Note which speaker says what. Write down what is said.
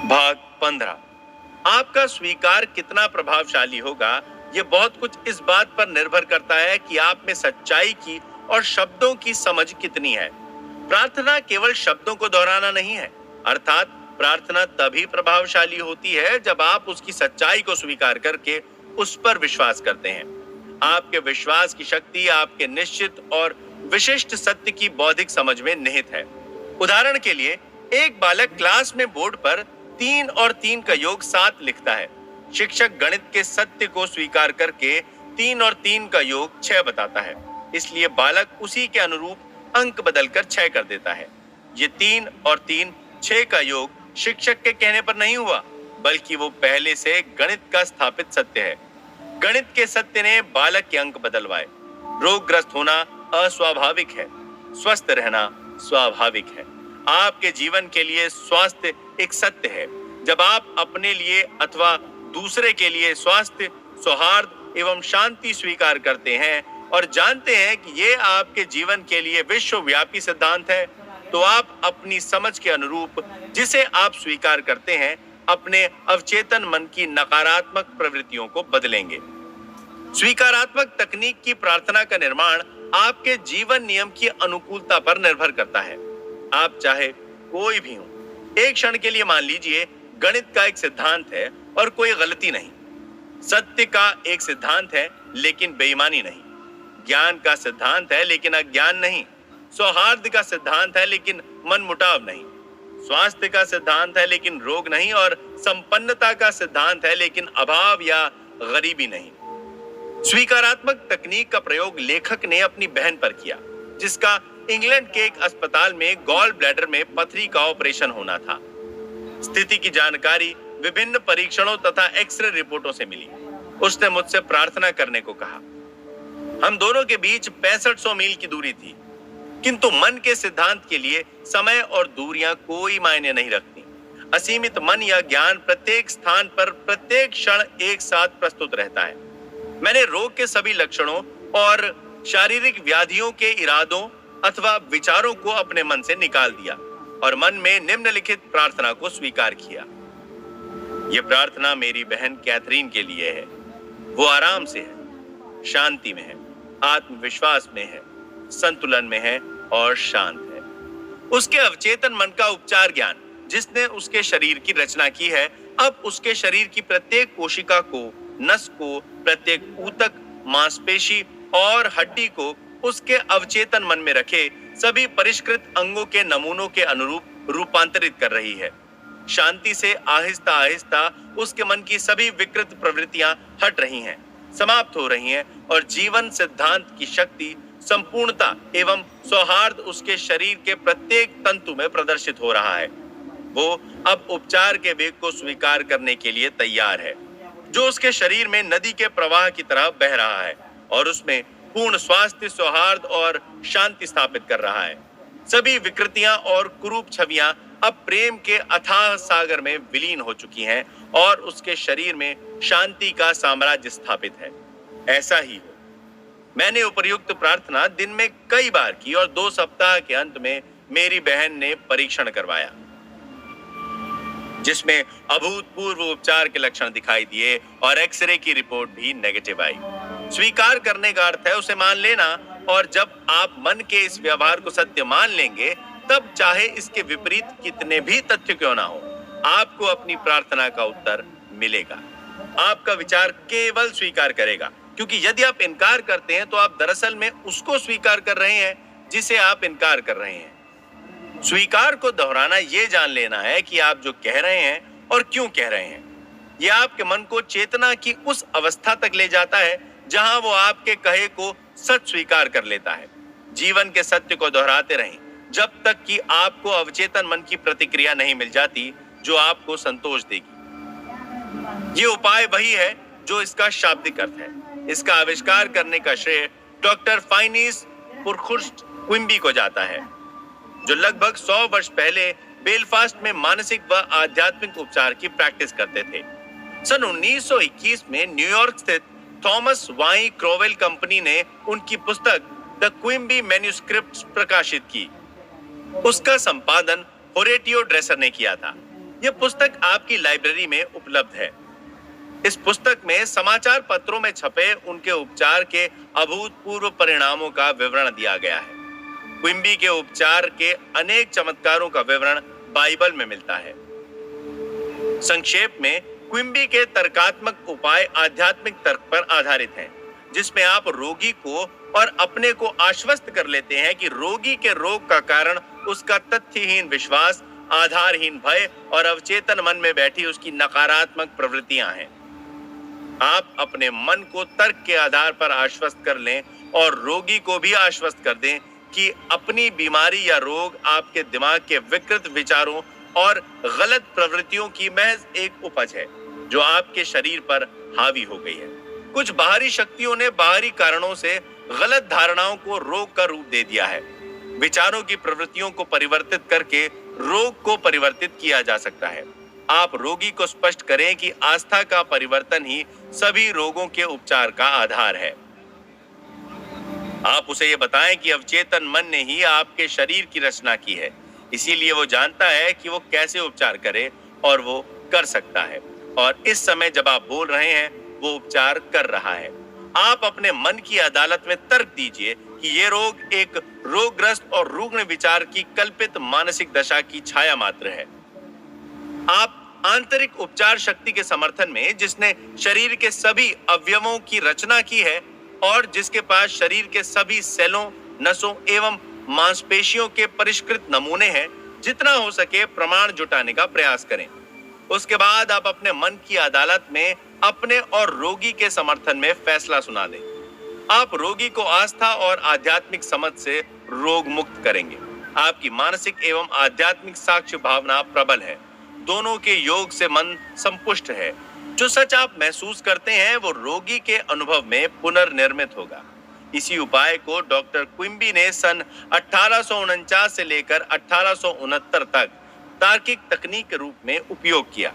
Speaker 1: भाग 15। आपका स्वीकार कितना प्रभावशाली होगा, यह बहुत कुछ इस बात पर निर्भर करता है कि आप में सच्चाई की और शब्दों की समझ कितनी है। प्रार्थना केवल शब्दों को दोहराना नहीं है, अर्थात प्रार्थना तभी प्रभावशाली होती है जब आप उसकी सच्चाई को स्वीकार करके उस पर विश्वास करते हैं। आपके विश्वास की शक्ति आपके निश्चित और विशिष्ट सत्य की बौद्धिक समझ में निहित है। उदाहरण के लिए, एक बालक क्लास में बोर्ड पर 3 और 3 का योग 7 लिखता है। शिक्षक गणित के सत्य को स्वीकार करके 3 और 3 का योग 6 बताता है, इसलिए बालक उसी के अनुरूप अंक बदलकर 6 कर देता है। ये 3 और 3 6 का योग शिक्षक के कहने पर नहीं हुआ, बल्कि वो पहले से गणित का स्थापित सत्य है। गणित के सत्य ने बालक के अंक बदलवाए। रोगग्रस्त होना अस्वाभाविक है, स्वस्थ रहना स्वाभाविक है। आपके जीवन के लिए स्वास्थ्य एक सत्य है। जब आप अपने लिए अथवा दूसरे के लिए स्वास्थ्य, सौहार्द एवं शांति स्वीकार करते हैं और जानते हैं कि ये आपके जीवन के लिए विश्वव्यापी सिद्धांत है, तो आप अपनी समझ के अनुरूप जिसे आप स्वीकार करते हैं, अपने अवचेतन मन की नकारात्मक प्रवृत्तियों को बदलेंगे। स्वीकारात्मक तकनीक की प्रार्थना का निर्माण आपके जीवन नियम की अनुकूलता पर निर्भर करता है। आप चाहे कोई भी हो, एक क्षण के लिए मान लीजिए गणित का एक सिद्धांत है और कोई गलती नहीं। सत्य का एक सिद्धांत है लेकिन बेईमानी नहीं। ज्ञान का सिद्धांत है लेकिन अज्ञान नहीं। सौहार्द का सिद्धांत है लेकिन मनमुटाव नहीं। स्वास्थ्य का सिद्धांत है लेकिन रोग नहीं, और संपन्नता का सिद्धांत है लेकिन अभाव या गरीबी नहीं। स्वीकारात्मक तकनीक का प्रयोग लेखक ने अपनी बहन पर किया, जिसका इंग्लैंड के एक अस्पताल में गॉल ब्लैडर में पथरी का ऑपरेशन होना था। स्थिति की जानकारी विभिन्न परीक्षणों तथा एक्सरे रिपोर्टों से मिली। उसने मुझसे प्रार्थना करने को कहा। हम दोनों के बीच 6500 मील की दूरी थी, किंतु मन के सिद्धांत के लिए समय और दूरियां कोई मायने नहीं रखती। असीमित मन या ज्ञान प्रत्येक स्थान पर प्रत्येक क्षण एक साथ प्रस्तुत रहता है। मैंने रोग के सभी लक्षणों और शारीरिक व्याधियों के इरादों अथवा विचारों को अपने मन से निकाल दिया और मन में निम्नलिखित प्रार्थना को स्वीकार किया। यह प्रार्थना मेरी बहन कैथरीन के लिए है। वो आराम से है, शांति में है, आत्मविश्वास में है, संतुलन में है और शांत है। उसके अवचेतन मन का उपचार ज्ञान, जिसने उसके शरीर की रचना की है, अब उसके शरीर की प्रत्येक कोशिका को, नस को, प्रत्येक ऊतक, मांसपेशी और हड्डी को उसके अवचेतन मन में रखे सभी परिष्कृत अंगों के नमूनों के अनुरूप रूपांतरित कर रही है। शांति से आहिस्ता आहिस्ता उसके मन की सभी विकृत प्रवृत्तियां हट रही हैं, समाप्त हो रही हैं, और जीवन सिद्धांत की शक्ति, संपूर्णता एवं सौहार्द उसके शरीर के प्रत्येक तंतु में प्रदर्शित हो रहा है। वो अब उपचार के वेग को स्वीकार करने के लिए तैयार है, जो उसके शरीर में नदी के प्रवाह की तरह बह रहा है और उसमें पूर्ण स्वास्थ्य, सौहार्द और शांति स्थापित कर रहा है। सभी विकृतियां और कुरूप छवियां अब प्रेम के अथाह सागर में विलीन हो चुकी हैं और उसके शरीर में शांति का साम्राज्य स्थापित है। ऐसा ही हो। मैंने उपर्युक्त प्रार्थना दिन में कई बार की और 2 सप्ताह के अंत में मेरी बहन ने परीक्षण करवाया, जिसमें अभूतपूर्व उपचार के लक्षण दिखाई दिए और एक्सरे की रिपोर्ट भी नेगेटिव आई। स्वीकार करने का अर्थ है उसे मान लेना, और जब आप मन के इस व्यवहार को सत्य मान लेंगे, तब चाहे इसके विपरीत कितने भी तथ्य क्यों ना हो, आपको अपनी प्रार्थना का उत्तर मिलेगा। आपका विचार केवल स्वीकार करेगा, क्योंकि यदि आप इनकार करते हैं तो आप दरअसल में उसको स्वीकार कर रहे हैं जिसे आप इनकार कर रहे हैं। स्वीकार को दोहराना ये जान लेना है कि आप जो कह रहे हैं और क्यों कह रहे हैं। यह आपके मन को चेतना की उस अवस्था तक ले जाता है जहां वो आपके कहे को सच स्वीकार कर लेता है। जीवन के सत्य को दोहराते रहें जब तक कि आपको अवचेतन मन की प्रतिक्रिया नहीं मिल जाती जो आपको संतोष देगी। ये उपाय वही है जो इसका शाब्दिक अर्थ है। इसका आविष्कार करने का श्रेय डॉक्टर फाइनिस पुरखुर्स्ट क्विम्बी को जाता है, जो लगभग 100 वर्ष पहले बेलफास्ट में मानसिक व आध्यात्मिक उपचार की प्रैक्टिस करते थे। सन 1921 में न्यूयॉर्क स्थित थॉमस वाई क्रोवेल कंपनी ने उनकी पुस्तक द क्विम्बी मैन्युस्क्रिप्ट्स प्रकाशित की। उसका संपादन होरेटियो ड्रेसर ने किया था। यह पुस्तक आपकी लाइब्रेरी में उपलब्ध है। इस पुस्तक में समाचार पत्रों में छपे उनके उपचार के अभूतपूर्व परिणामों का विवरण दिया गया है। क्विम्बी के उपचार के अनेक चमत्कारों का विवरण बाइबल में मिलता है। संक्षेप में, क्विम्बी के तर्कात्मक उपाय आध्यात्मिक तर्क पर आधारित हैं, जिसमें आप रोगी को और अपने को आश्वस्त कर लेते हैं कि रोगी के रोग का कारण उसका तथ्यहीन विश्वास, आधारहीन भय और अवचेतन मन में बैठी उसकी नकारात्मक प्रवृत्तियां हैं। आप अपने मन को तर्क के आधार पर आश्वस्त कर लें और रोगी को भी आश्वस्त कर दें कि अपनी बीमारी या रोग आपके दिमाग के विकृत विचारों और गलत प्रवृत्तियों की महज एक उपज है, जो आपके शरीर पर हावी हो गई है। कुछ बाहरी शक्तियों ने बाहरी कारणों से गलत धारणाओं को रोग का रूप दे दिया है। विचारों की प्रवृत्तियों को परिवर्तित करके रोग को परिवर्तित किया जा सकता है। आप रोगी को स्पष्ट करें कि आस्था का परिवर्तन ही सभी रोगों के उपचार का आधार है। आप उसे ये बताएं कि अवचेतन मन ने ही आपके शरीर की रचना की है, इसीलिए वो जानता है कि वो कैसे उपचार करे और वो कर सकता है। और इस समय जब आप बोल रहे हैं, वो उपचार कर रहा है। आप अपने मन की अदालत में तर्क दीजिए कि ये रोग एक रोगग्रस्त और रुग्ण विचार की कल्पित मानसिक दशा की छाया मात्र है। आप आंतरिक उपचार शक्ति के समर्थन में, जिसने शरीर के सभी अवयवों की रचना की है और जिसके पास शरीर के सभी सेलों, नसों एवं मांसपेशियों के परिष्कृत नमूने हैं, जितना हो सके प्रमाण जुटाने का प्रयास करें। उसके बाद आप अपने मन की अदालत में अपने और रोगी के समर्थन में फैसला सुना दें। आप रोगी को आस्था और आध्यात्मिक समझ से रोग मुक्त करेंगे। आपकी मानसिक एवं आध्यात्मिक साक्ष्य भावना प्रबल है। दोनों के योग से मन संपुष्ट है। जो सच आप महसूस करते हैं, वो रोगी के अनुभव में पुनर्निर्मित होगा। इसी उपाय को डॉक्टर क्विम्बी ने सन 1849 से लेकर 1869 तक तार्किक तकनीक के रूप में उपयोग किया।